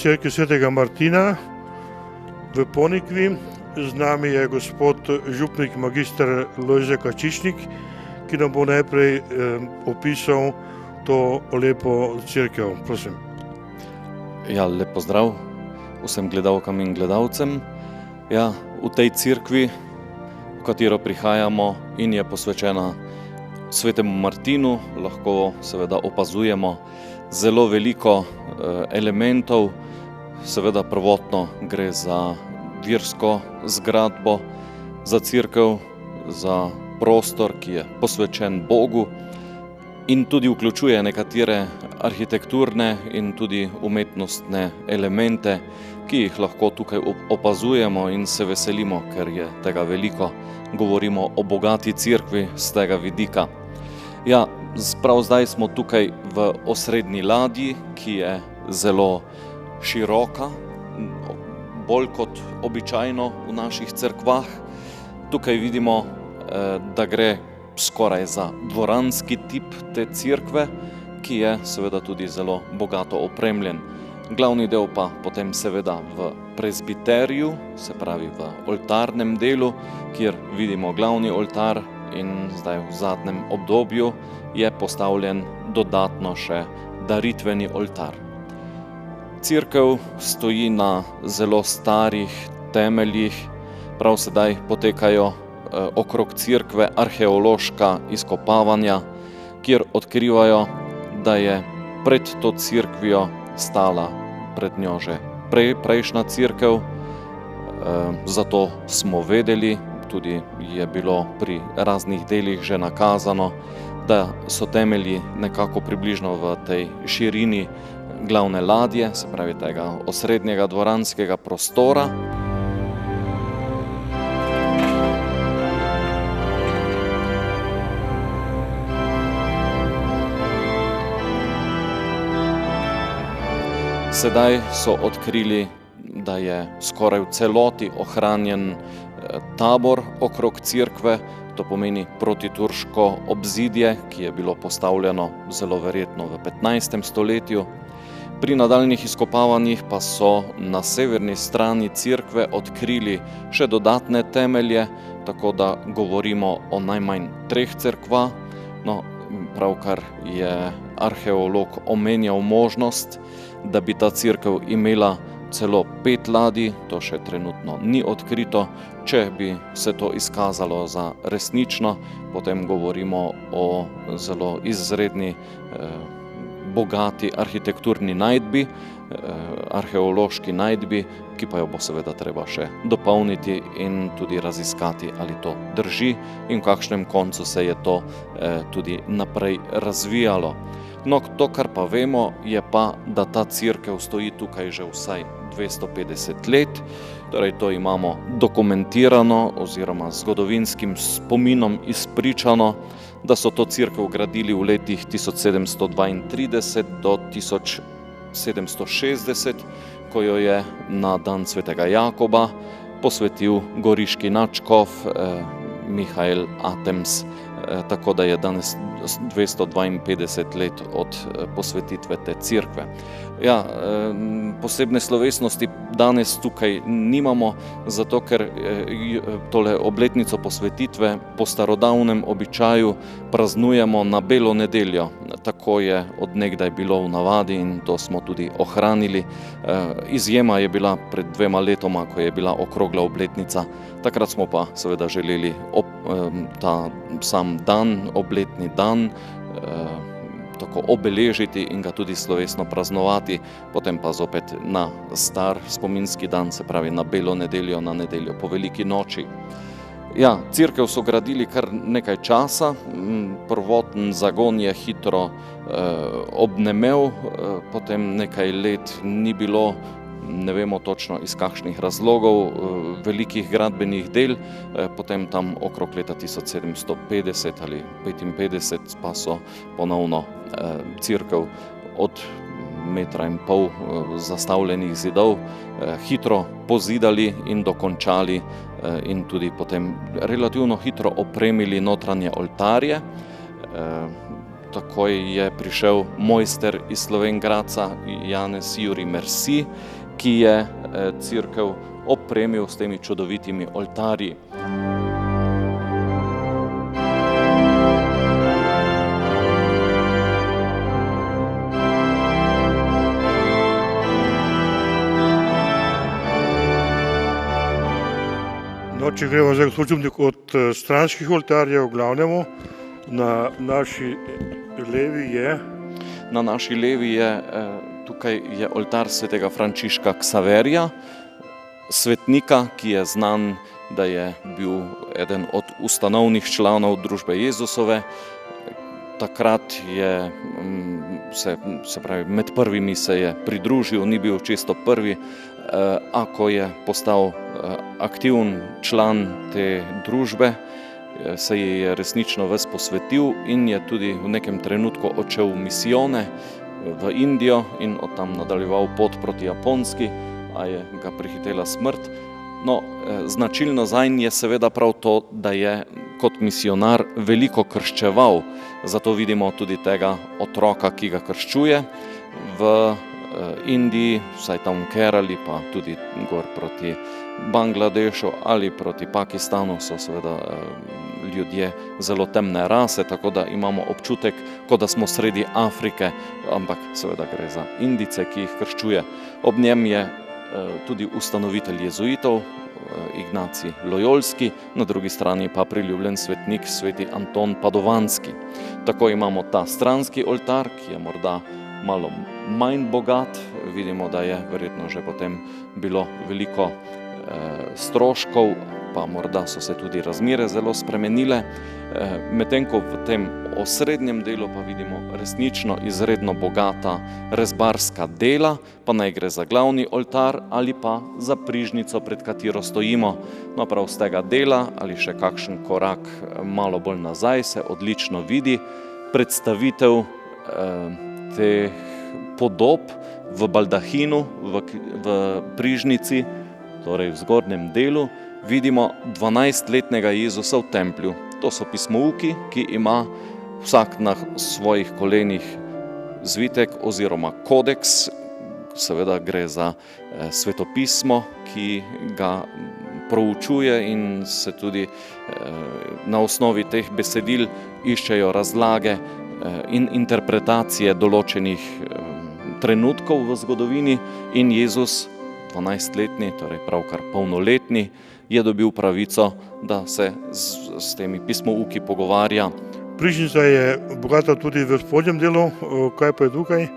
cerkvi svetega Martina v Ponikvi. Z nami je gospod župnik magister Lojze Kačišnik, ki nam bo najprej opisal to lepo cerkev. Prosim. Ja, lep pozdrav vsem gledalkam in gledalcem. Ja, v tej cerkvi, v katero prihajamo in je posvečena svetemu Martinu, lahko seveda opazujemo zelo veliko elementov. Seveda prvotno gre za versko zgradbo, za cerkev, za prostor, ki je posvečen Bogu in tudi vključuje nekatere arhitekturne in tudi umetnostne elemente, ki jih lahko tukaj opazujemo in se veselimo, ker je tega veliko. Govorimo o bogati cerkvi z tega vidika. Ja, prav zdaj smo tukaj v osrednji ladji, ki je zelo široka, bolj kot običajno v naših cerkvah. Tukaj vidimo, da gre skoraj za dvoranski tip te cerkve, ki je seveda tudi zelo bogato opremljen. Glavni del pa potem seveda v prezbiteriju, se pravi v oltarnem delu, kjer vidimo glavni oltar in zdaj v zadnjem obdobju je postavljen dodatno še daritveni oltar. Cerkev stoji na zelo starih temeljih, prav sedaj potekajo okrog cerkve arheološka izkopavanja, kjer odkrivajo, da je pred to cerkvijo stala pred njo že prejšnja cerkev, zato smo vedeli, tudi je bilo pri raznih delih že nakazano, da so temelji nekako približno v tej širini glavne ladje, se pravi tega osrednjega dvoranskega prostora. Sedaj so odkrili, da je skoraj v celoti ohranjen tabor okrog cerkve, to pomeni protiturško obzidje, ki je bilo postavljeno zelo verjetno v 15. stoletju. Pri nadaljnjih izkopavanjih pa so na severni strani cerkve odkrili še dodatne temelje, tako da govorimo o najmanj 3 cerkvah. No, pravkar je arheolog omenjal možnost, da bi ta cerkev imela celo 5 ladij, to še trenutno ni odkrito. Če bi se to izkazalo za resnično, potem govorimo o zelo izredni bogati arhitekturni najdbi, arheološki najdbi, ki pa jo bo seveda treba še dopolniti in tudi raziskati, ali to drži in v kakšnem koncu se je to tudi naprej razvijalo. No, to, kar pa vemo, je pa, da ta cerkev stoji tukaj že vsaj 250 let, torej to imamo dokumentirano oziroma zgodovinskim spominom izpričano, da so to cerkev gradili v letih 1732 do 1760, ko jo je na dan svetega Jakoba posvetil goriški nadškof Mihael Atems, tako da je danes 252 let od posvetitve te cerkve. Ja, posebne slovesnosti danes tukaj nimamo, zato ker tole obletnico posvetitve po starodavnem običaju praznujemo na belo nedeljo. Tako je od nekdaj bilo v navadi in to smo tudi ohranili. Izjema je bila pred 2 letoma, ko je bila okrogla obletnica. Takrat smo pa seveda želeli ta sam dan, obletni dan, tako obeležiti in ga tudi slovesno praznovati, potem pa zopet na star spominski dan, se pravi na belo nedeljo, na nedeljo po veliki noči. Ja, cerkev so gradili kar nekaj časa, prvoten zagon je hitro obnemel, potem nekaj let ni bilo, ne vemo točno iz kakšnih razlogov, velikih gradbenih del, potem tam okrog leta 1750 ali 55 pa so ponovno cerkev od 1,5 metra zastavljenih zidov hitro pozidali in dokončali in tudi potem relativno hitro opremili notranje oltarje. takoj je prišel mojster iz Slovenj Gradca, Janez Jurij Merci, ki je cerkev opremil s temi čudovitimi oltarji. No, če gremo zdaj, gospod župnik, od stranskih oltarjev glavnemu, na naši levi je... Na naši levi je, tukaj je oltar svetega Frančiška Ksaverija, svetnika, ki je znan, da je bil eden od ustanovnih članov družbe Jezusove. Takrat je, se pravi, med prvimi se je pridružil, ni bil čisto prvi, a ko je postal aktiven član te družbe, se je resnično ves posvetil in je tudi v nekem trenutku odšel v misijone v Indijo in od tam nadaljeval pot proti Japonski, a je ga prehitela smrt. No, značilno zanj je seveda prav to, da je kot misionar veliko krščeval, zato vidimo tudi tega otroka, ki ga krščuje v Indiji, vsaj tam v Kerali, pa tudi gor proti Bangladešu ali proti Pakistanu so seveda ljudje zelo temne rase, tako da imamo občutek, kot da smo sredi Afrike, ampak seveda gre za Indijce, ki jih krščuje. Ob njem je tudi ustanovitelj jezuitov, Ignacij Lojolski, na drugi strani pa priljubljen svetnik sveti Anton Padovanski. Tako imamo ta stranski oltar, ki je morda malo manj bogat, vidimo, da je verjetno že potem bilo veliko stroškov, pa morda so se tudi razmere zelo spremenile, medtem ko v tem osrednjem delu pa vidimo resnično izredno bogata rezbarska dela, pa naj gre za glavni oltar ali pa za prižnico, pred katero stojimo. No, prav z tega dela ali še kakšen korak malo bolj nazaj se odlično vidi predstavitev teh podob v baldahinu, v prižnici, torej v zgornjem delu, vidimo 12-letnega Jezusa v templju. To so pismouki, ki ima vsak na svojih kolenih zvitek oziroma kodeks. Seveda gre za svetopismo, ki ga proučuje in se tudi na osnovi teh besedil iščejo razlage in interpretacije določenih trenutkov v zgodovini in Jezus, 12-letni, torej pravkar polnoletni, je dobil pravico, da se s temi pismouki pogovarja. Prižnica je bogata tudi v spodnjem delu, kaj pa je tukaj?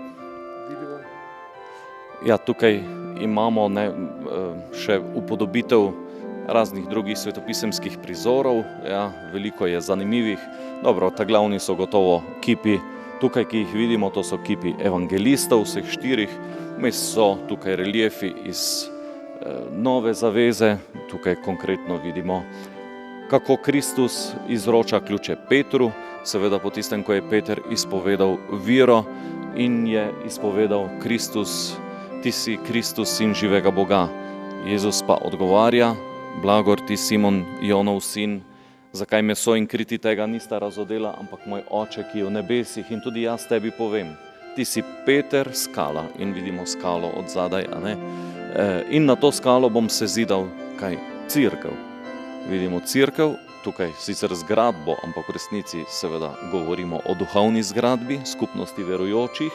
Ja, tukaj imamo še upodobitev raznih drugih svetopisemskih prizorov, ja, veliko je zanimivih. Dobro, ta glavni so gotovo kipi, tukaj, ki jih vidimo, to so kipi evangelistov, vseh 4, vmes so tukaj reliefi iz Nove zaveze, tukaj konkretno vidimo, kako Kristus izroča ključe Petru, seveda po tistem, ko je Peter izpovedal vero in je izpovedal Kristus, ti si Kristus, sin živega Boga. Jezus pa odgovarja, blagor ti, Simon, Jonov sin, zakaj meso in kri ti tega nista razodela, ampak moj oče, ki je v nebesih, in tudi jaz tebi povem, ti si Peter, skala, in vidimo skalo od zadaj, a ne? In na to skalo bom sezidal, kaj? Cerkev. Vidimo cerkev, tukaj sicer zgradbo, ampak v resnici seveda govorimo o duhovni zgradbi, skupnosti verujočih,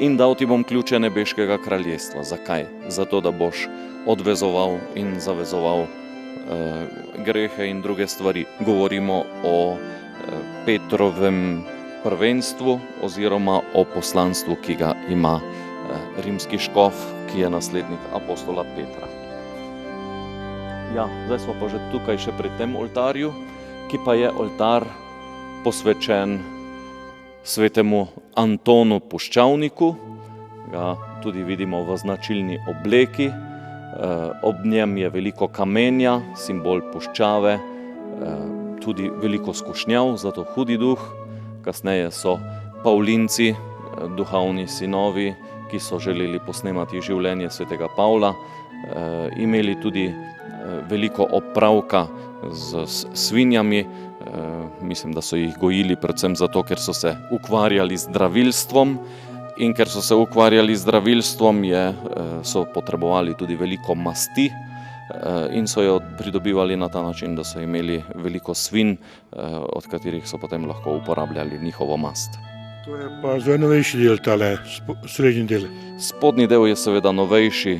in dal ti bom ključe nebeškega kraljestva. Zakaj? Zato, da boš odvezoval in zavezoval grehe in druge stvari. Govorimo o Petrovem prvenstvu oziroma o poslanstvu, ki ga ima rimski škof, ki je naslednik apostola Petra. Ja, zdaj smo pa že tukaj še pri tem oltarju, ki pa je oltar posvečen svetemu Antonu Puščavniku. Ga tudi vidimo v značilni obleki. Ob njem je veliko kamenja, simbol puščave, tudi veliko skušnjav, zato hudi duh. Kasneje so Pavlinci, duhovni sinovi, ki so želeli posnemati življenje svetega Pavla, imeli tudi veliko opravka z svinjami. Mislim, da so jih gojili predvsem zato, ker so se ukvarjali z zdravilstvom, in ker so se ukvarjali z zdravilstvom, so potrebovali tudi veliko masti in so jo pridobivali na ta način, da so imeli veliko svinj, od katerih so potem lahko uporabljali njihovo mast. To je pa zdaj novejši del, tale srednji del. Spodnji del je seveda novejši,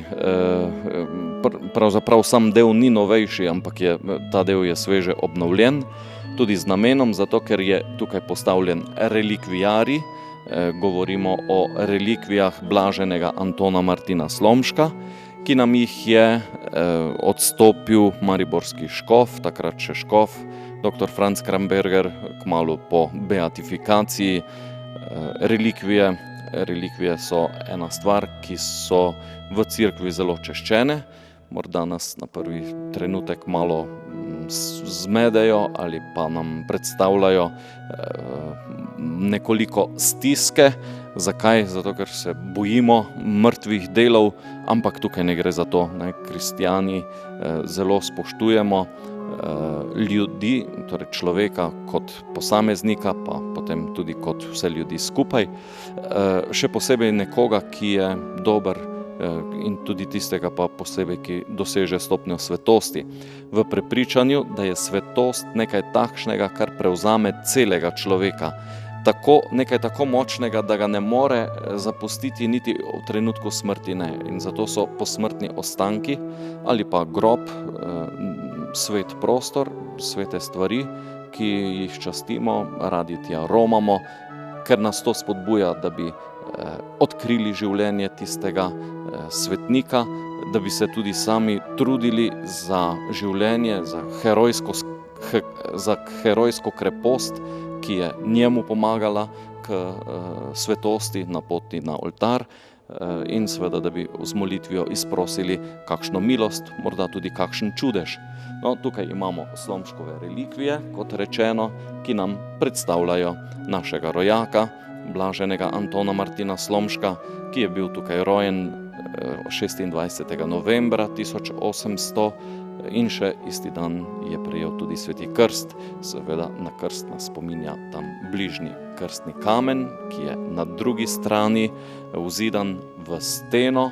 pravzaprav sam del ni novejši, ampak ta del je sveže obnovljen, tudi z namenom, zato ker je tukaj postavljen relikvijarij. Govorimo o relikvijah blaženega Antona Martina Slomška, ki nam jih je odstopil mariborski škof, takrat še škof, dr. Franc Kramberger, kmalu po beatifikaciji. Relikvije so ena stvar, ki so v cerkvi zelo češčene, morda nas na prvi trenutek malo zmedejo ali pa nam predstavljajo nekoliko stiske. Zakaj? Zato, ker se bojimo mrtvih delov, ampak tukaj ne gre za to. Kristjani zelo spoštujemo ljudi, torej človeka kot posameznika, pa potem tudi kot vse ljudi skupaj. Še posebej nekoga, ki je dober, in tudi tistega pa posebej, ki doseže stopnjo svetosti. V prepričanju, da je svetost nekaj takšnega, kar prevzame celega človeka. Nekaj tako močnega, da ga ne more zapustiti niti v trenutku smrti ne. In zato so posmrtni ostanki ali pa grob, svet prostor, svete stvari, ki jih častimo, radi tja romamo, ker nas to spodbuja, da bi odkrili življenje tistega svetnika, da bi se tudi sami trudili za življenje, za herojsko krepost, ki je njemu pomagala k svetosti na poti na oltar, in seveda, da bi z molitvijo izprosili kakšno milost, morda tudi kakšen čudež. No, tukaj imamo Slomškove relikvije, kot rečeno, ki nam predstavljajo našega rojaka, blaženega Antona Martina Slomška, ki je bil tukaj rojen 26. novembra 1800 in še isti dan je prejel tudi sveti krst. Seveda na krst nas spominja tam bližnji krstni kamen, ki je na drugi strani vzidan v steno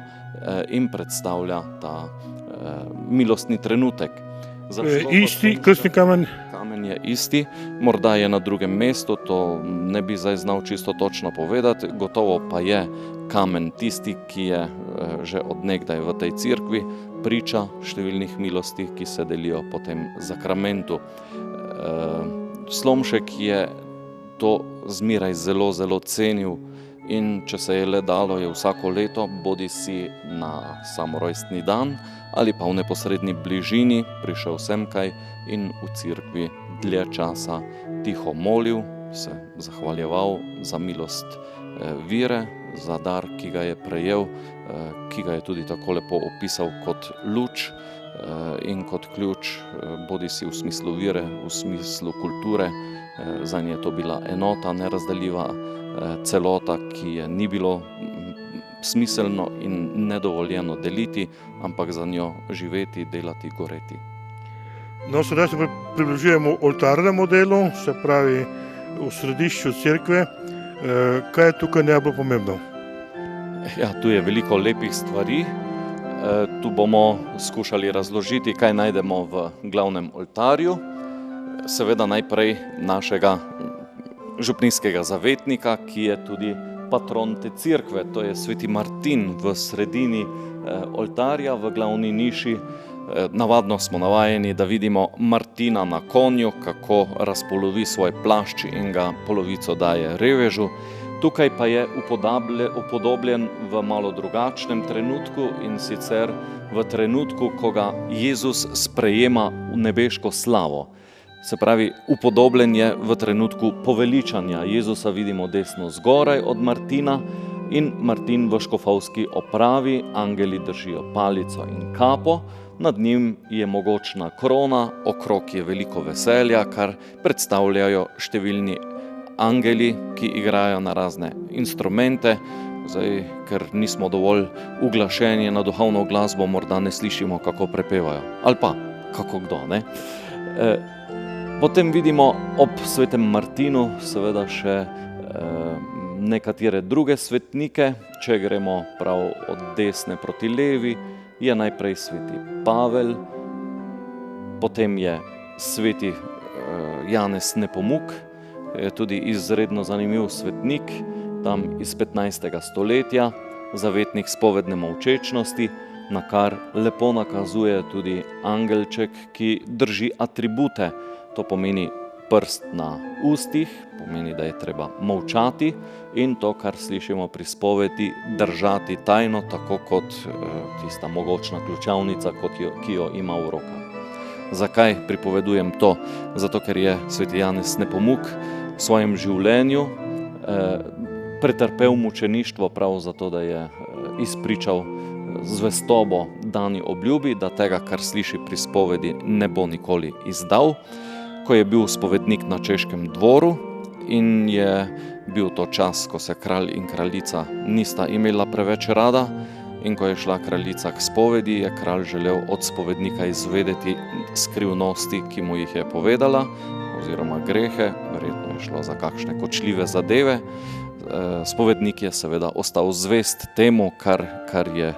in predstavlja ta milostni trenutek. Isti krstni kamen? Kamen je isti, morda je na drugem mestu, to ne bi zdaj znal čisto točno povedati, gotovo pa je kamen tisti, ki je že od nekdaj v tej cerkvi, priča številnih milosti, ki se delijo po tem zakramentu. Slomšek je to zmeraj zelo, zelo cenil in če se je le dalo, je vsako leto, bodisi na samorojstni dan ali pa v neposredni bližini prišel semkaj in v cerkvi dlje časa tiho molil, se zahvaljeval za milost vire, za dar, ki ga je prejel, ki ga je tudi tako lepo opisal kot luč in kot ključ, bodisi v smislu vire, v smislu kulture. Zanje je to bila enota, nerazdeljiva celota, ki je ni bilo smiselno in nedovoljeno deliti, ampak za njo živeti, delati, goreti. No, sedaj se približujemo oltarnemu delu, se pravi v središču cerkve. Kaj je tukaj najbolj pomembno? Ja, tu je veliko lepih stvari. Tu bomo skušali razložiti, kaj najdemo v glavnem oltarju. Seveda najprej našega župnijskega zavetnika, ki je tudi patron te cerkve, to je sveti Martin v sredini oltarja, v glavni niši. Navadno smo navajeni, da vidimo Martina na konju, kako razpolovi svoj plašč in ga polovico daje revežu. Tukaj pa je upodobljen v malo drugačnem trenutku, in sicer v trenutku, ko ga Jezus sprejema v nebeško slavo. Se pravi, upodobljen je v trenutku poveličanja. Jezusa vidimo desno zgoraj od Martina in Martin v škofovski opravi, angeli držijo palico in kapo, nad njim je mogočna krona, okrog je veliko veselja, kar predstavljajo številni angeli, ki igrajo na razne instrumente. Zdaj, ker nismo dovolj uglašeni na duhovno glasbo, morda ne slišimo, kako prepevajo. Ali pa, kako kdo, ne? Potem vidimo ob svetem Martinu seveda še nekatere druge svetnike. Če gremo prav od desne proti levi, je najprej sveti Pavel, potem je sveti Janez Nepomuk, je tudi izredno zanimiv svetnik, tam iz 15. stoletja, zavetnik spovedne molčečnosti, na kar lepo nakazuje tudi angelček, ki drži atribute. To pomeni prst na ustih, pomeni, da je treba molčati in to, kar slišimo pri spovedi, držati tajno, tako kot tista mogočna ključavnica, ki jo ima v rokah. Zakaj pripovedujem to? Zato, ker je sveti Janez Nepomuk v svojem življenju pretrpel mučeništvo prav zato, da je izpričal zvestobo dani obljubi, da tega, kar sliši pri spovedi, ne bo nikoli izdal. Ko je bil spovednik na Češkem dvoru in je bil to čas, ko se kralj in kraljica nista imela preveč rada, in ko je šla kraljica k spovedi, je kralj želel od spovednika izvedeti skrivnosti, ki mu jih je povedala, oziroma grehe, verjetno je šlo za kakšne kočljive zadeve. Spovednik je seveda ostal zvest temu, kar je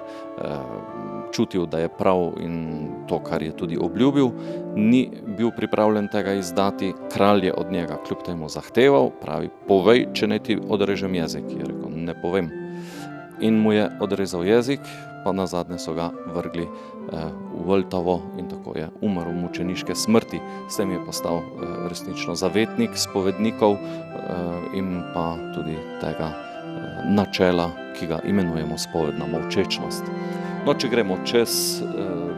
čutil, da je prav, in to, kar je tudi obljubil. Ni bil pripravljen tega izdati, kralj je od njega kljub temu zahteval, pravi, povej, če ne ti odrežem jezik. Je rekel, ne povem. In mu je odrezal jezik, pa nazadnje so ga vrgli v Vltavo in tako je umrl mučeniške smrti. S tem je postal resnično zavetnik spovednikov in pa tudi tega načela, ki ga imenujemo spovedna molčečnost. No, če gremo čez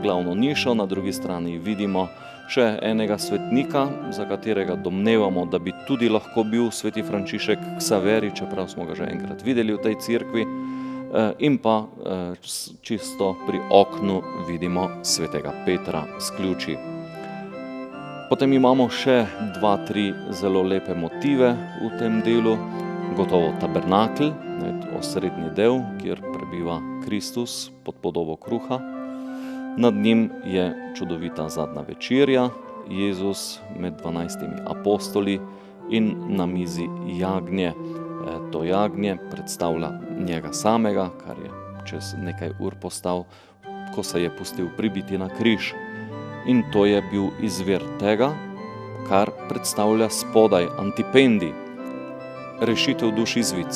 glavno nišo, na drugi strani vidimo še enega svetnika, za katerega domnevamo, da bi tudi lahko bil sveti Frančišek Ksaveri, čeprav smo ga že enkrat videli v tej cerkvi, in pa čisto pri oknu vidimo svetega Petra s ključi. Potem imamo še 2-3 zelo lepe motive v tem delu, gotovo tabernakel, osrednji del, kjer prebiva Kristus pod podobo kruha. Nad njim je čudovita zadnja večerja, Jezus med 12 apostoli in na mizi jagnje. To jagnje predstavlja njega samega, kar je čez nekaj ur postal, ko se je pustil pribiti na križ. In to je bil izvir tega, kar predstavlja spodaj antipendi, rešitev duš iz vic.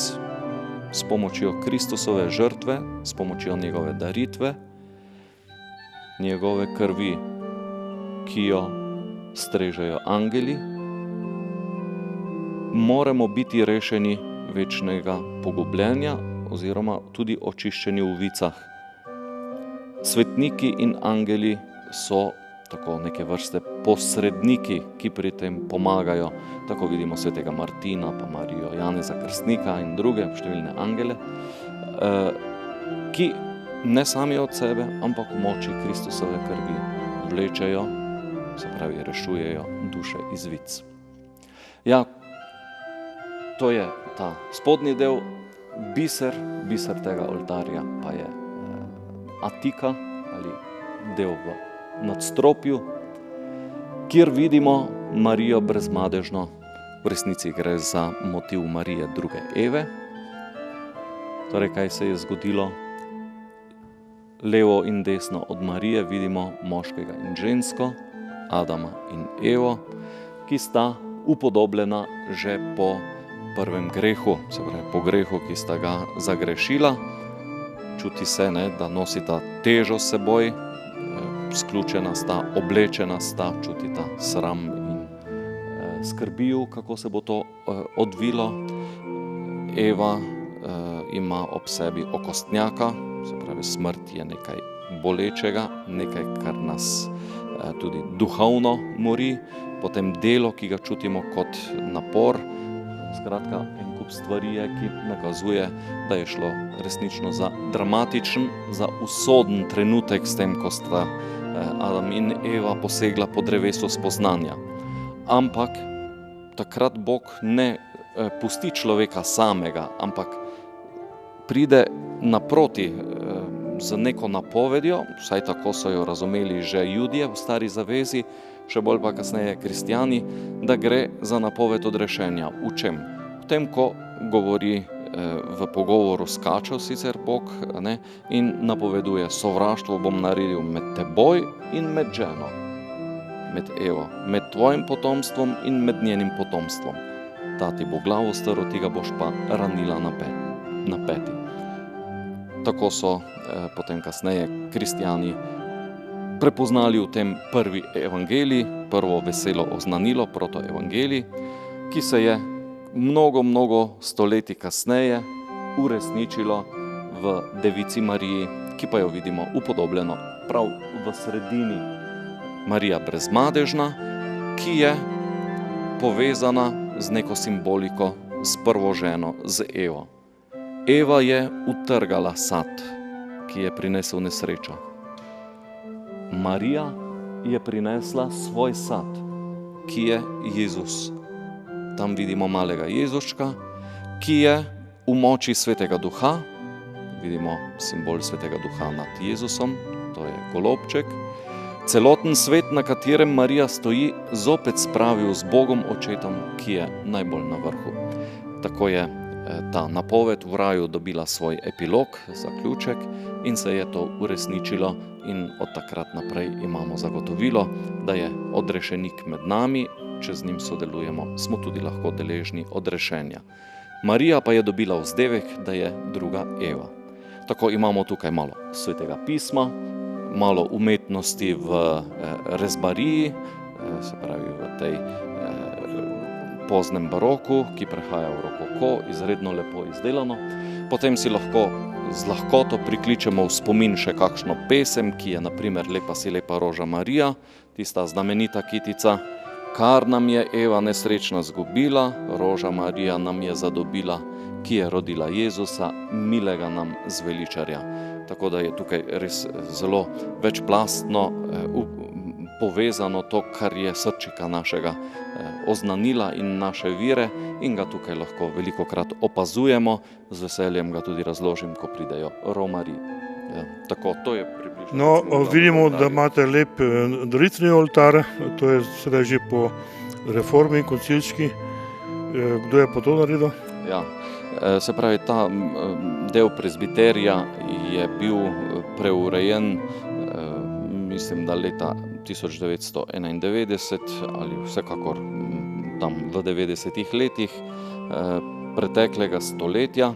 S pomočjo Kristusove žrtve, s pomočjo njegove daritve, njegove krvi, ki jo strežejo angeli, moramo biti rešeni večnega pogubljenja oziroma tudi očiščeni v vicah. Svetniki in angeli so tako neke vrste posredniki, ki pri tem pomagajo. Tako vidimo svetega Martina, pa Marijo Janeza Krstnika in druge številne angele, ki ne sami od sebe, ampak v moči Kristusove krvi vlečejo, se pravi rešujejo duše iz vic. Ja, to je ta spodnji del, biser tega oltarja pa je atika ali del v nadstropju, kjer vidimo Marijo brezmadežno. V resnici gre za motiv Marije druge Eve. Torej, kaj se je zgodilo? Levo in desno od Marije vidimo moškega in žensko, Adama in Evo, ki sta upodobljena že po prvem grehu, se pravi po grehu, ki sta ga zagrešila. Čuti se, da nosita težo s seboj, sključena sta, oblečena sta, čutita sram in skrbijo, kako se bo to odvilo. Eva ima ob sebi okostnjaka, se pravi smrt je nekaj bolečega, nekaj, kar nas tudi duhovno mori, potem delo, ki ga čutimo kot napor. Skratka, en kup stvari je, ki nakazuje, da je šlo resnično za dramatičen, za usoden trenutek s tem, ko sta Adam in Eva posegla po drevesu spoznanja. Ampak takrat Bog ne pusti človeka samega, ampak pride naproti z neko napovedjo, vsaj tako so jo razumeli že Judje v Stari zavezi, še bolj pa kasneje kristjani, da gre za napoved odrešenja. V čem? V tem, ko govori v pogovoru skačev sicer Bog, ne, in napoveduje: sovraštvo bom naredil med teboj in med ženo, med Evo, med tvojim potomstvom in med njenim potomstvom. Ta ti bo glavo strl, ti ga boš pa ranila na peti. Tako so potem kasneje kristjani prepoznali v tem prvi evangelij, prvo veselo oznanilo, protoevangelij, ki se je mnogo stoletij kasneje uresničilo v Devici Mariji, ki pa jo vidimo upodobljeno prav v sredini. Marija brezmadežna, ki je povezana z neko simboliko, s prvo ženo, z Evo. Eva je utrgala sad, ki je prinesel nesrečo. Marija je prinesla svoj sad, ki je Jezus. Tam vidimo malega Jezuška, ki je v moči Svetega Duha, vidimo simbol Svetega Duha nad Jezusom, to je golobček. Celoten svet, na katerem Marija stoji, zopet spravil z Bogom Očetom, ki je najbolj na vrhu. Tako je ta napoved v raju dobila svoj epilog, zaključek, in se je to uresničilo, in od takrat naprej imamo zagotovilo, da je odrešenik med nami, če z njim sodelujemo, smo tudi lahko deležni odrešenja. Marija pa je dobila vzdevek, da je druga Eva. Tako imamo tukaj malo Svetega pisma, malo umetnosti v rezbariji, se pravi v tej poznem baroku, ki prehaja v rokoko, izredno lepo izdelano. Potem si lahko z lahkoto prikličemo v spomin še kakšno pesem, ki je na primer Lepa si lepa roža Marija, tista znamenita kitica: kar nam je Eva nesrečna zgubila, roža Marija nam je zadobila, ki je rodila Jezusa, milega nam zveličarja. Tako da je tukaj res zelo večplastno povezano to, kar je srčika našega oznanila in naše vire, in ga tukaj lahko velikokrat opazujemo. Z veseljem ga tudi razložim, ko pridejo romarji. Ja, tako, to je približno. No, vidimo, da imate lep daritveni oltar, to je sedaj že po reformi koncilski. Kdo je pa to naredil? Ja, se pravi, ta del prezbiterija je bil preurejen, mislim, da leta 1991 ali vsekakor tam v 90-ih letih preteklega stoletja.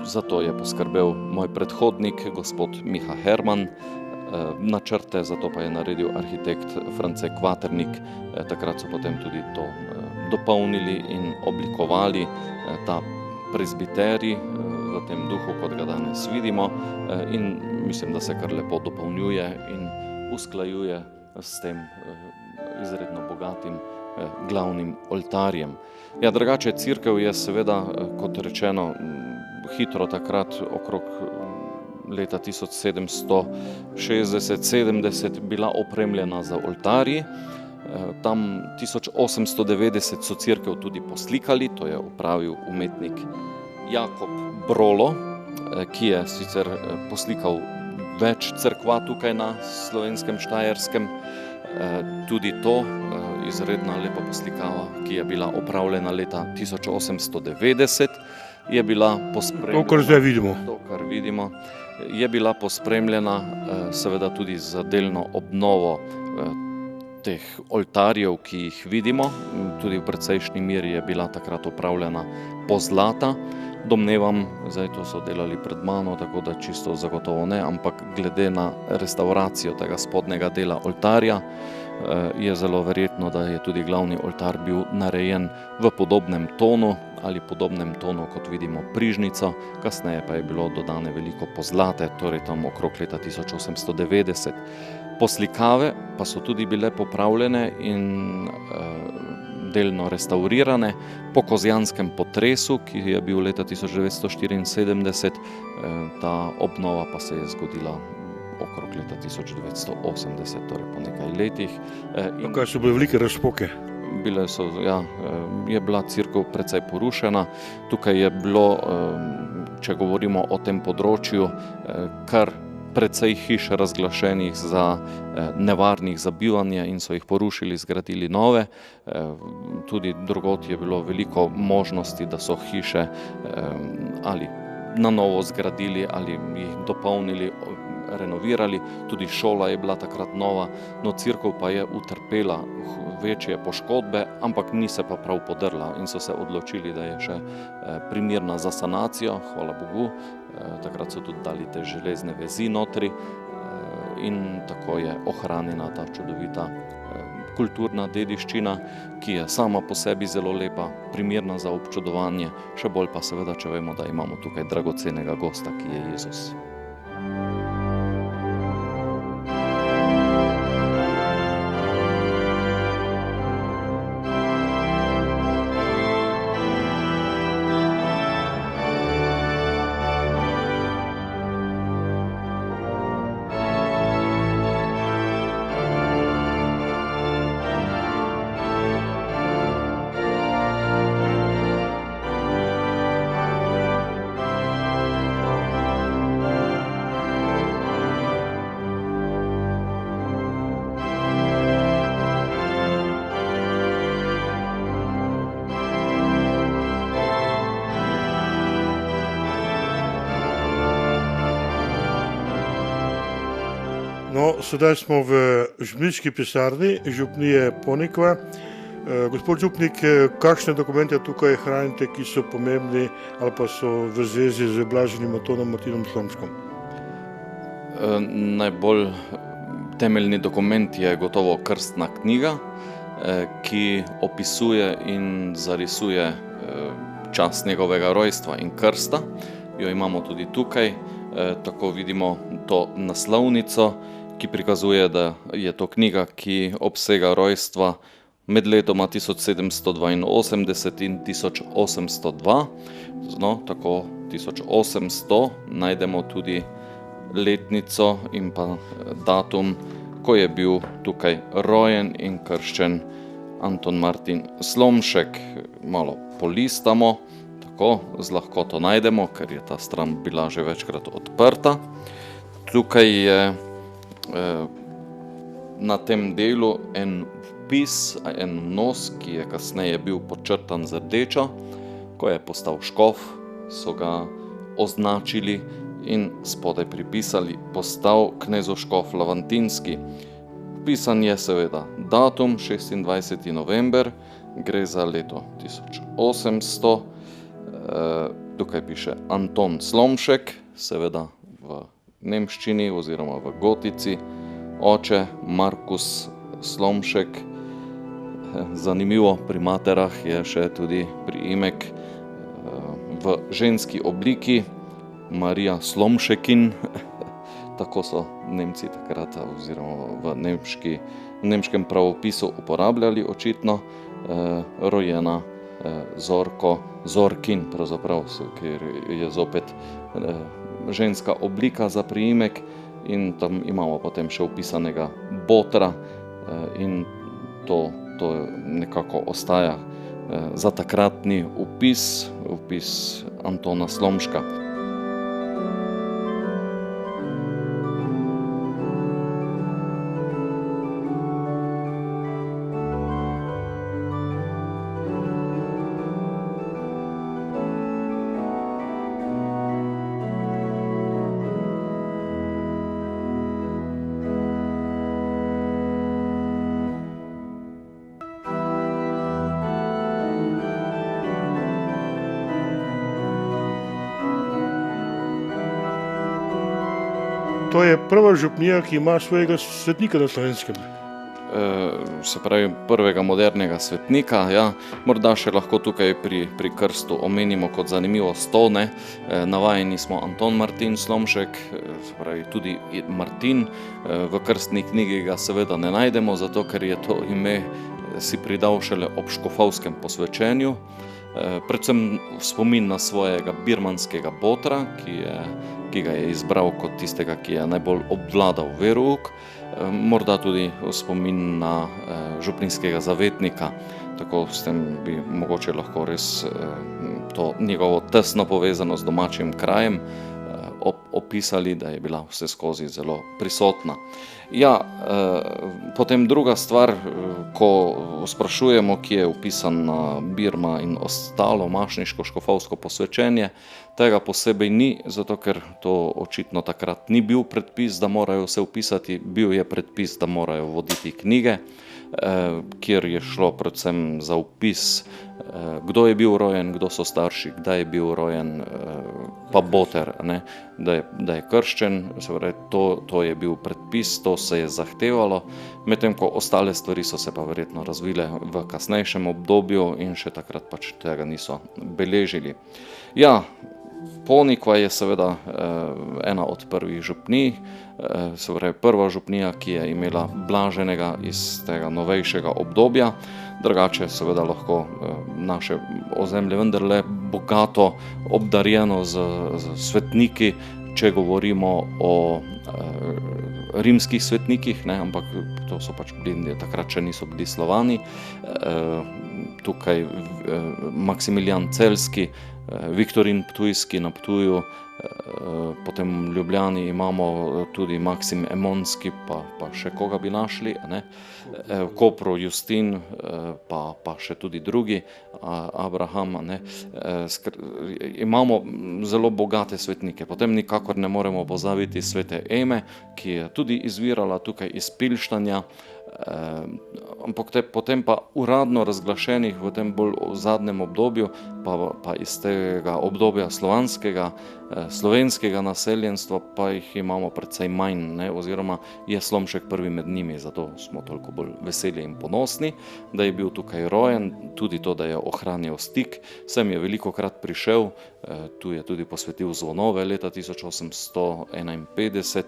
Zato je poskrbel moj predhodnik, gospod Miha Herman, načrte, zato pa je naredil arhitekt France Kvaternik. Takrat so potem tudi to dopolnili in oblikovali ta prezbiterij v tem duhu, kot ga danes vidimo, in mislim, da se kar lepo dopolnjuje in usklajuje s tem izredno bogatim glavnim oltarjem. Ja, drugače, cerkev je seveda, kot rečeno, hitro takrat okrog leta 1760-70 bila opremljena za oltarji. Tam 1890 so cerkev tudi poslikali, to je opravil umetnik Jakob Brolo, ki je sicer poslikal več cerkva tukaj na Slovenskem Štajerskem. Tudi to izredna lepa poslikava, ki je bila opravljena leta 1890, je bila pospremljena. To, kar zdaj vidimo. To, kar vidimo, je bila pospremljena seveda tudi z delno obnovo teh oltarjev, ki jih vidimo. Tudi v precejšnji meri je bila takrat opravljena pozlata. Domnevam, zdaj to so delali pred mano, tako da čisto zagotovo ne, ampak glede na restauracijo tega spodnjega dela oltarja je zelo verjetno, da je tudi glavni oltar bil narejen v podobnem tonu ali podobnem tonu, kot vidimo prižnico, kasneje pa je bilo dodane veliko pozlate, torej tam okrog leta 1890. Poslikave pa so tudi bile popravljene in delno restaurirane po kozjanskem potresu, ki je bil leta 1974, ta obnova pa se je zgodila okrog leta 1980, torej po nekaj letih. Kaj so bile velike razpoke? Bile so, ja, je bila cerkev precej porušena. Tukaj je bilo če govorimo o tem področju, kar precej hiš razglašenih za nevarnih za bivanje in so jih porušili, zgradili nove. Tudi drugod je bilo veliko možnosti, da so hiše ali na novo zgradili ali jih dopolnili, renovirali. Tudi šola je bila takrat nova, no cerkev pa je utrpela večje poškodbe, ampak ni se pa prav podrla in so se odločili, da je še primerna za sanacijo, hvala Bogu. Takrat so tudi dali te železne vezi notri in tako je ohranjena ta čudovita kulturna dediščina, ki je sama po sebi zelo lepa, primerna za občudovanje, še bolj pa seveda, če vemo, da imamo tukaj dragocenega gosta, ki je Jezus. No, sedaj smo v župnijski pisarni župnije Ponikva. Gospod župnik, kakšne dokumente tukaj hranite, ki so pomembni ali pa so v zvezi z blaženim Antonom Martinom Slomškom? Najbolj temeljni dokument je gotovo krstna knjiga, ki opisuje in zarisuje čas njegovega rojstva in krsta. Jo imamo tudi tukaj, tako vidimo to naslovnico, ki prikazuje, da je to knjiga, ki obsega rojstva med letoma 1782 in 1802. No, tako 1800 najdemo tudi letnico in pa datum, ko je bil tukaj rojen in krščen Anton Martin Slomšek. Malo polistamo, tako z lahkoto najdemo, ker je ta stran bila že večkrat odprta. Tukaj je na tem delu en vpis, en vnos, ki je kasneje bil podčrtan z rdečo. Ko je postal škof, so ga označili in spodaj pripisali postal knezoškof Lavantinski. Vpisan je seveda datum 26. november, gre za leto 1800. Tukaj piše Anton Slomšek, seveda v nemščini oziroma v gotici, oče Markus Slomšek. Zanimivo, pri materah je še tudi priimek v ženski obliki, Marija Slomšekin, tako so Nemci takrat oziroma v nemškem pravopisu uporabljali očitno, rojena Zorko Zorkin, pravzaprav, ker je zopet ženska oblika za priimek in tam imamo potem še vpisanega Botra in to nekako ostaja za takratni vpis Antona Slomška. To je prva župnija, ki ima svojega svetnika na Slovenskem. Se pravi, prvega modernega svetnika, ja. Morda še lahko tukaj pri krstu omenimo kot zanimivost to, ne. Navajeni smo Anton Martin Slomšek, se pravi tudi Martin. V krstni knjigi ga seveda ne najdemo, zato ker je to ime si pridal šele ob škofovskem posvečenju. Predvsem v spomin na svojega birmanskega botra, ki ga je izbral kot tistega, ki je najbolj obvladal verouk. Morda tudi v spomin na župnijskega zavetnika. Tako s tem bi mogoče lahko res to njegovo tesno povezano z domačim krajem, opisali, da je bila vse skozi zelo prisotna. Ja, potem druga stvar, ko sprašujemo, kje je upisana Birma in ostalo mašniško škofovsko posvečenje, tega posebej ni, zato ker to očitno takrat ni bil predpis, da morajo vse upisati, bil je predpis, da morajo voditi knjige, kjer je šlo predvsem za upis, kdo je bil rojen, kdo so starši, kdaj je bil rojen, pa boter, ne, da je krščen, se pravi, to je bil predpis, to se je zahtevalo, medtem ko ostale stvari so se pa verjetno razvile v kasnejšem obdobju in še takrat pač tega niso beležili. Ja, Ponikva je seveda ena od prvih župnij, se pravi prva župnija, ki je imela blaženega iz tega novejšega obdobja, drugače seveda lahko naše ozemlje vendarle bogato obdarjeno z svetniki, če govorimo o rimskih svetnikih, ne, ampak to so pač bili, takrat še niso bili Slovani, tukaj Maksimilijan Celjski, Viktorin Ptujski na Ptuju, potem v Ljubljani imamo tudi Maksim Emonski, pa še koga bi našli, ne? V Kopru Justin, pa še tudi drugi, Abraham, ne? Imamo zelo bogate svetnike. Potem nikakor ne moremo pozabiti svete Eme, ki je tudi izvirala tukaj iz Pilštanja, ampak potem pa uradno razglašenih v tem bolj zadnjem obdobju, pa iz tega obdobja slovenskega naseljenstva, pa jih imamo precej manj, ne, oziroma je Slomšek prvi med njimi, zato smo toliko bolj veseli in ponosni, da je bil tukaj rojen, tudi to, da je ohranjal stik, sem je velikokrat prišel, tu je tudi posvetil zvonove leta 1851,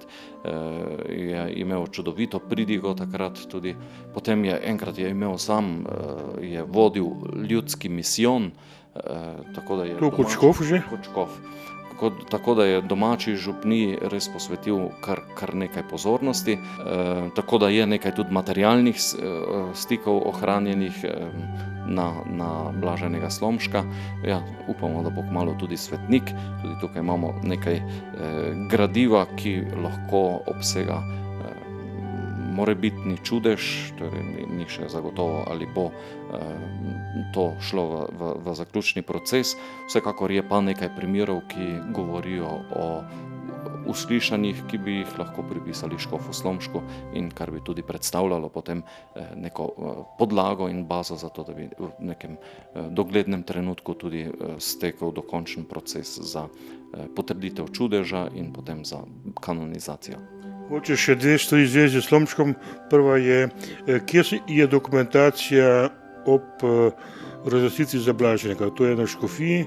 je imel čudovito pridigo takrat tudi, potem enkrat je imel sam, je vodil ljudski misijon, tako da je... To kot škof že? Kot škof. Tako da je domači župniji res posvetil kar nekaj pozornosti, tako da je nekaj tudi materialnih stikov ohranjenih na blaženega Slomška. Ja, upamo, da bo kmalu tudi svetnik, tudi tukaj imamo nekaj gradiva, ki lahko obsega morebitni čudež, torej ni še zagotovo, ali bo to šlo v zaključni proces. Vsekakor je pa nekaj primerov, ki govorijo o uslišanjih, ki bi jih lahko pripisali škofu Slomšku in kar bi tudi predstavljalo potem neko podlago in bazo za to, da bi v nekem doglednem trenutku tudi stekel dokončen proces za potrditev čudeža in potem za kanonizacijo. Mogoče še dve stvari v zvezi s Slomškom. Prva je, kje je dokumentacija ob razglasitvi za blaženega? To je na škofiji,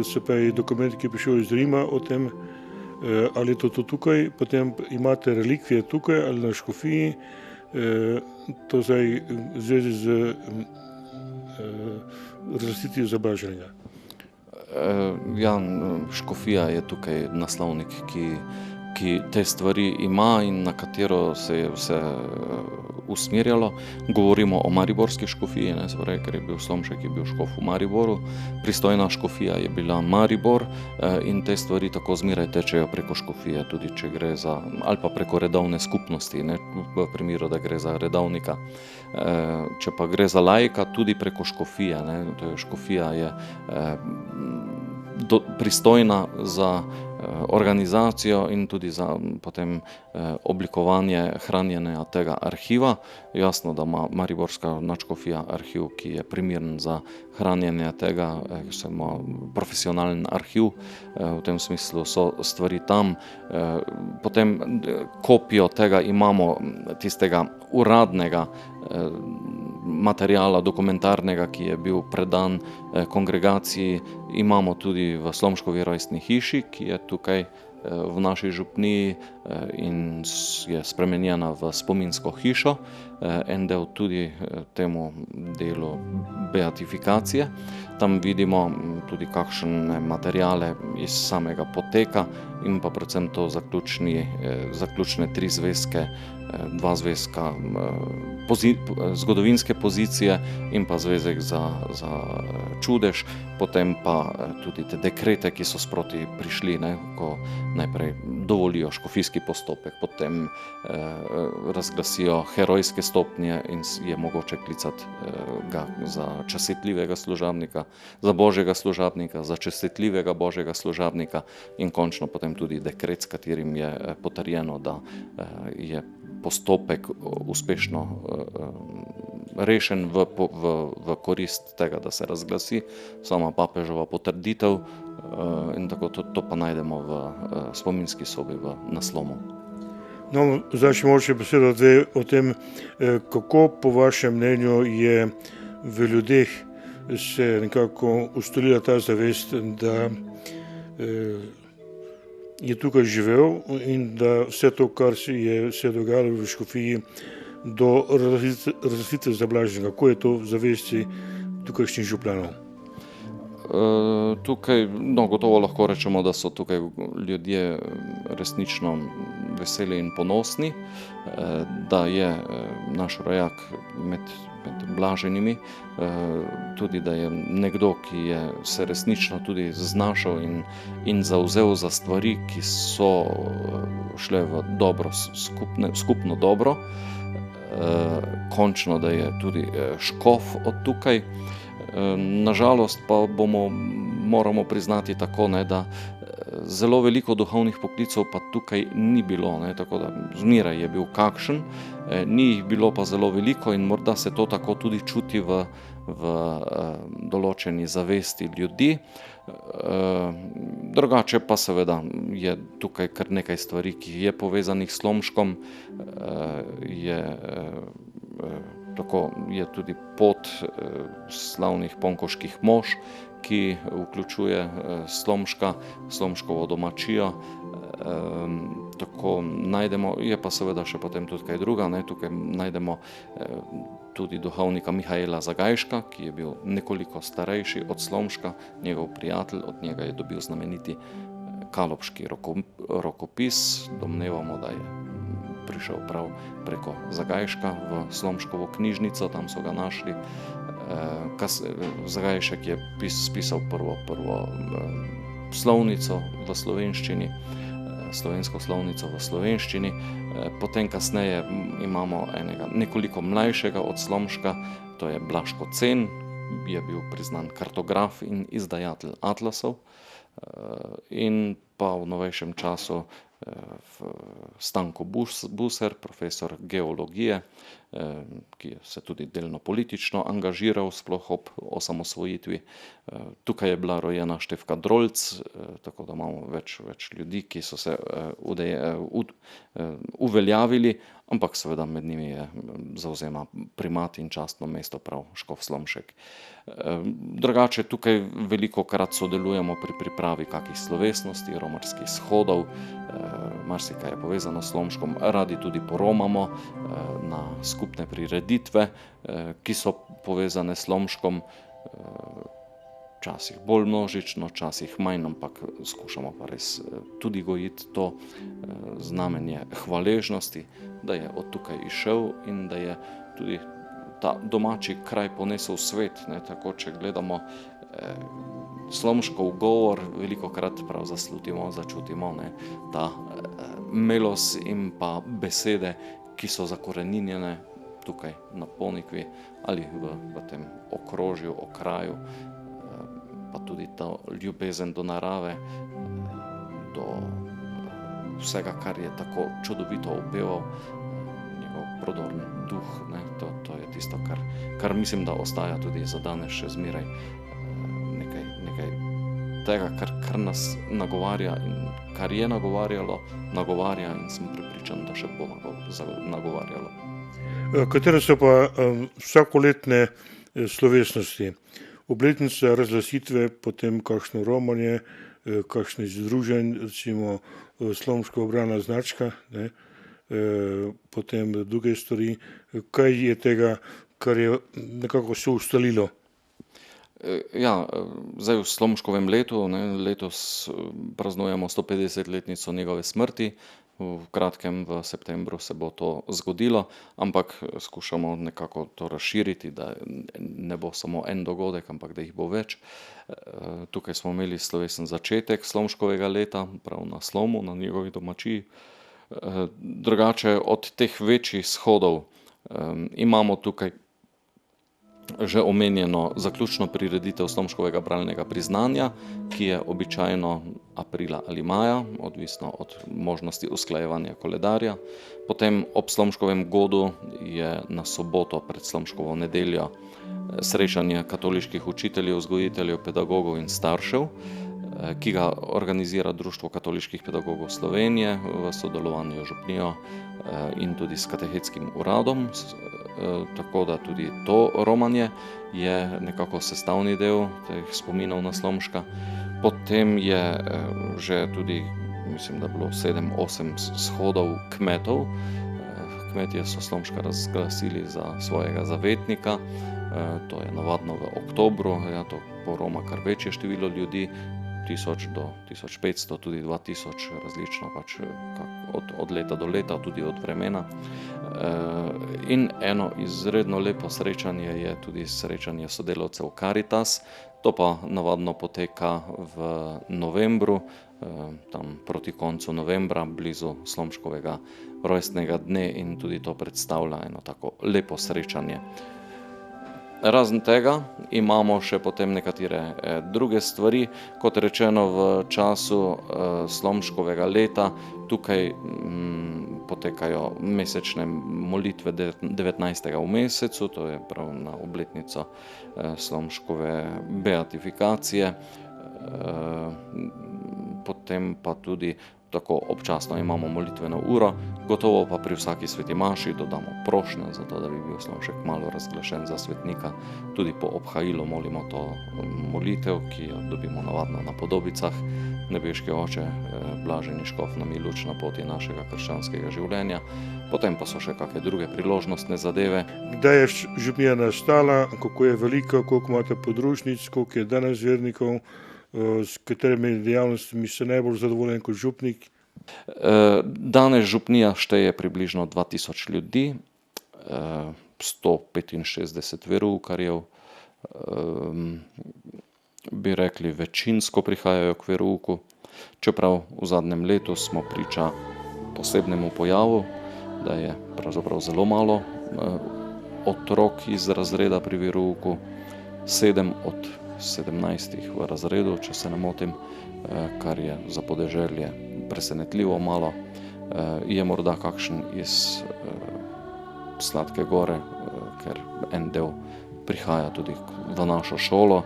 se pravi dokument, ki je prišel iz Rima o tem, ali je to tukaj, potem imate relikvije tukaj ali na škofiji, to zdaj v zvezi z razglasitvijo za blaženega. Ja, škofija je tukaj naslovnik, ki te stvari ima in na katero se je vse usmerjalo. Govorimo o mariborski škofiji, ne, pravi, ker je bil Slomšek, je bil škof v Mariboru, pristojna škofija je bila Maribor in te stvari tako zmeraj tečejo preko škofije, tudi če gre za, ali pa preko redovne skupnosti, ne, v primeru, da gre za redovnika. Če pa gre za laika, tudi preko škofije, ne, to je škofija je pristojna za organizacijo in tudi za potem oblikovanje hranjenja tega arhiva. Jasno, da ima mariborska nadškofija arhiv, ki je primeren za hranjenje tega, ima profesionalen arhiv, v tem smislu so stvari tam. Potem kopijo tega imamo, tistega uradnega materiala dokumentarnega, ki je bil predan kongregaciji, imamo tudi v Slomškovi rojstni hiši, ki je tukaj v naši župniji in je spremenjena v spominsko hišo, en del tudi temu delu beatifikacije. Tam vidimo tudi kakšne materiale iz samega poteka in pa predvsem to zaključne 3 zvezke dva zvezka zgodovinske pozicije in pa zvezek za čudež, potem pa tudi te dekrete, ki so sproti prišli, ne, ko najprej dovolijo škofijski postopek, potem razglasijo herojske stopnje in je mogoče klicati ga za častitljivega služabnika, za božjega služabnika, za častitljivega božjega služabnika in končno potem tudi dekret, s katerim je potrjeno, da je postopek uspešno rešen v korist tega, da se razglasi sama papežova potrditev, in tako to pa najdemo v spominski sobi v naslomu. No, zdaj še mogoče besedo dve o tem, kako po vašem mnenju je v ljudeh se nekako ustalila ta zavest, da je tukaj živel in da vse to, kar se je dogajalo v škofiji do razglasitve za blaženega, kako je to v zavesti tukajšnjih župljanov? Tukaj, no, gotovo lahko rečemo, da so tukaj ljudje resnično veseli in ponosni, da je naš rojak med blaženimi, tudi da je nekdo, ki je se resnično tudi znašel in zavzel za stvari, ki so šle v dobro, skupno dobro, končno, da je tudi škof od tukaj. Nažalost pa moramo priznati tako, ne, da zelo veliko duhovnih poklicev pa tukaj ni bilo, ne, tako da zmeraj je bil kakšen, ni jih bilo pa zelo veliko in morda se to tako tudi čuti v določeni zavesti ljudi. Drugače pa seveda je tukaj kar nekaj stvari, ki je povezanih s Slomškom, je tudi pot slavnih ponkoških mož, ki vključuje Slomška, Slomškovo domačijo. Tako najdemo, je pa seveda še potem tudi kaj druga, ne, tukaj najdemo tudi duhovnika Mihaela Zagajška, ki je bil nekoliko starejši od Slomška, njegov prijatelj, od njega je dobil znameniti kalopški rokopis, domnevamo, da je prišel prav preko Zagajška v Slomškovo knjižnico, tam so ga našli. Zagajšek je spisal prvo slovnico v slovenščini, slovensko slovnico v slovenščini, potem kasneje imamo enega nekoliko mlajšega od Slomška, to je Blaško Cen, je bil priznan kartograf in izdajatelj atlasov, in pa v novejšem času Stanko Buser, profesor geologije, ki se tudi delno politično angažiral, sploh ob osamosvojitvi. Tukaj je bila rojena Štefka Drolc, tako da imamo več ljudi, ki so se uveljavili, ampak seveda med njimi zavzema primat in častno mesto prav škof Slomšek. Drugače tukaj velikokrat sodelujemo pri pripravi kakih slovesnosti, romarskih shodov, marsikaj je povezano s Slomškom, radi tudi poromamo na skupne prireditve, ki so povezane s Slomškom, včasih bolj množično, včasih manj, ampak skušamo pa res tudi gojiti to znamenje hvaležnosti, da je od tukaj izšel in da je tudi ta domači kraj ponesel v svet, ne, tako če gledamo Slomškov govor, velikokrat prav zaslutimo, začutimo, ne, ta melos in pa besede, ki so zakoreninjene tukaj na Ponikvi ali v tem okrožju, okraju, pa tudi ta ljubezen do narave, do vsega, kar je tako čudovito opeval, njegov prodorni duh, ne, to je tisto, kar mislim, da ostaja tudi za danes še zmeraj nekaj tega, kar nas nagovarja in kar je nagovarja in sem prepričan, da še bo nagovarjalo. Katere so pa vsakoletne slovesnosti? Obletnica razglasitve, potem kakšno romanje, kakšne združenj, recimo Slomška obrana značka, ne, potem druge stvari. Kaj je tega, kar je nekako se ustalilo? Ja, zdaj v Slomškovem letu, ne, letos praznujemo 150-letnico njegove smrti, v kratkem, v septembru se bo to zgodilo, ampak skušamo nekako to razširiti, da ne bo samo en dogodek, ampak da jih bo več. Tukaj smo imeli slovesen začetek Slomškovega leta, prav na Slomu, na njegovi domačiji. Drugače od teh večjih shodov imamo tukaj že omenjeno zaključno prireditev Slomškovega bralnega priznanja, ki je običajno aprila ali maja, odvisno od možnosti usklajevanja koledarja. Potem ob Slomškovem godu je na soboto pred Slomškovo nedeljo srečanje katoliških učiteljev, vzgojiteljev, pedagogov in staršev, ki ga organizira Društvo katoliških pedagogov Slovenije v sodelovanju z župnijo in tudi s katehetskim uradom. Tako da tudi to romanje je nekako sestavni del teh spominov na Slomška. Potem je že tudi, mislim, da bilo 7-8 shodov kmetov. Kmetje so Slomška razglasili za svojega zavetnika. To je navadno v oktobru, to poroma kar večje število ljudi, 1000 do 1500, tudi 2000, različno pač od leta do leta, tudi od vremena. In eno izredno lepo srečanje je tudi srečanje sodelavcev Caritas. To pa navadno poteka v novembru, tam proti koncu novembra, blizu Slomškovega rojstnega dne, in tudi to predstavlja eno tako lepo srečanje. Razen tega imamo še potem nekatere druge stvari. Kot rečeno, v času Slomškovega leta tukaj potekajo mesečne molitve 19. v mesecu, to je prav na obletnico Slomškove beatifikacije. Potem pa tudi tako občasno imamo molitveno uro, gotovo pa pri vsaki sveti maši dodamo prošnje, zato da bi bil Slomšek malo razglašen za svetnika. Tudi po obhajilu molimo to molitev, ki jo dobimo navadno na podobicah. Nebeški Oče, blaženi škof nam je luč na poti našega krščanskega življenja. Potem pa so še kakšne druge priložnostne zadeve. Kdaj je župnija nastala, kako je velika, koliko imate podružnic, koliko je danes vernikov, s katerimi dejavnostmi ste najbolj zadovoljen kot župnik? Danes župnija šteje približno 2000 ljudi, 165 veroukarjev. Bi rekli, večinsko prihajajo k verouku, čeprav v zadnjem letu smo priča posebnemu pojavu, da je pravzaprav zelo malo otrok iz razreda pri verouku, 7 od 17 v razredu, če se ne motim, kar je za podeželje presenetljivo malo. Je morda kakšen iz Sladke Gore, ker en del prihaja tudi v našo šolo,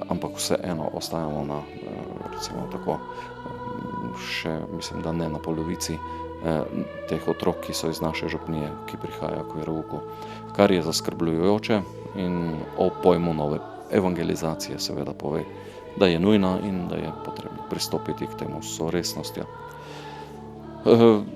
ampak vseeno ostajamo na, recimo tako, še mislim, da ne na polovici teh otrok, ki so iz naše župnije, ki prihajajo k verouku, kar je zaskrbljujoče in o pojmu nove evangelizacije seveda pove, da je nujna in da je potrebno pristopiti k temu s vso resnostjo.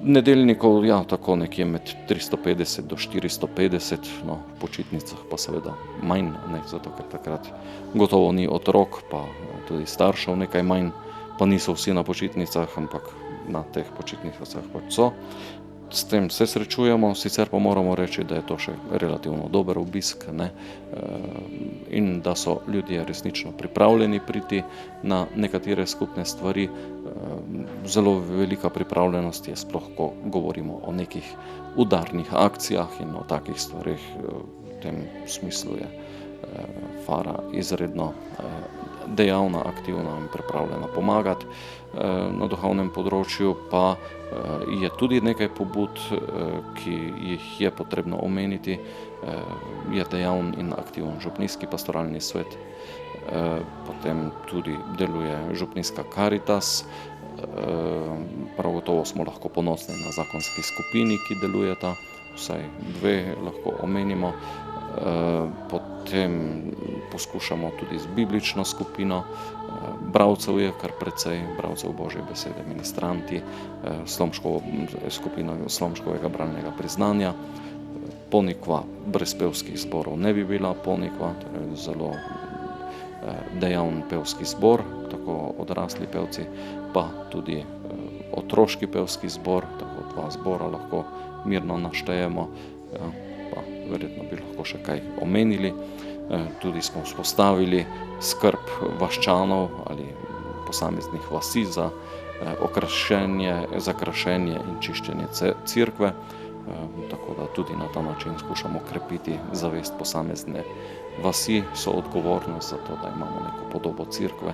Nedeljnikov, tako nekje med 350 do 450, v počitnicah pa seveda manj, zato ker takrat gotovo ni otrok, pa tudi staršev nekaj manj, pa niso vsi na počitnicah, ampak na teh počitnicah pač so. S tem se srečujemo, sicer pa moramo reči, da je to še relativno dober obisk, in da so ljudje resnično pripravljeni priti na nekatere skupne stvari. Zelo velika pripravljenost je, sploh ko govorimo o nekih udarnih akcijah in o takih stvarih. V tem smislu je Fara izredno dejavna, aktivna in pripravljena pomagati. Na duhovnem področju pa je tudi nekaj pobud, ki jih je potrebno omeniti. Je dejaven in aktiven župnijski pastoralni svet, potem tudi deluje župnijska Caritas. Prav gotovo smo lahko ponosni na zakonski skupini, ki delujeta, vsaj 2 lahko omenimo. Potem poskušamo tudi z biblično skupino, bralcev je kar precej, bralcev Božje besede, ministranti, skupino Slomškovega bralnega priznanja. Ponikva brez pevskih zborov ne bi bila Ponikva, torej zelo dejaven pevski zbor, tako odrasli pevci, pa tudi otroški pevski zbor, tako 2 zbora lahko mirno naštejemo, pa verjetno bi lahko še kaj omenili. Tudi smo vzpostavili skrb vaščanov ali posameznih vasi za krašenje in čiščenje cerkve, tako da tudi na ta način skušamo krepiti zavest posamezne vasi, so odgovornost za to, da imamo neko podobo cerkve,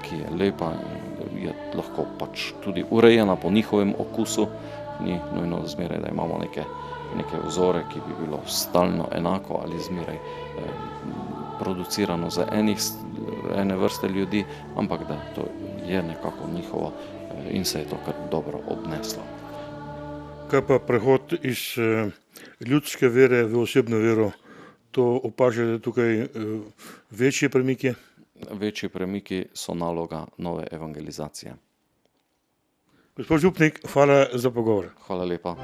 ki je lepa in je lahko pač tudi urejena po njihovem okusu, ni nujno zmeraj, da imamo neke vzore, ki bi bilo stalno enako ali zmeraj producirano za ene vrste ljudi, ampak da to je nekako njihovo in se je to kar dobro obneslo. Kaj pa prehod iz ljudske vere v osebno vero, to opažate tukaj večje premike? Večji premiki so naloga nove evangelizacije. Gospod župnik, hvala za pogovor. Hvala lepa.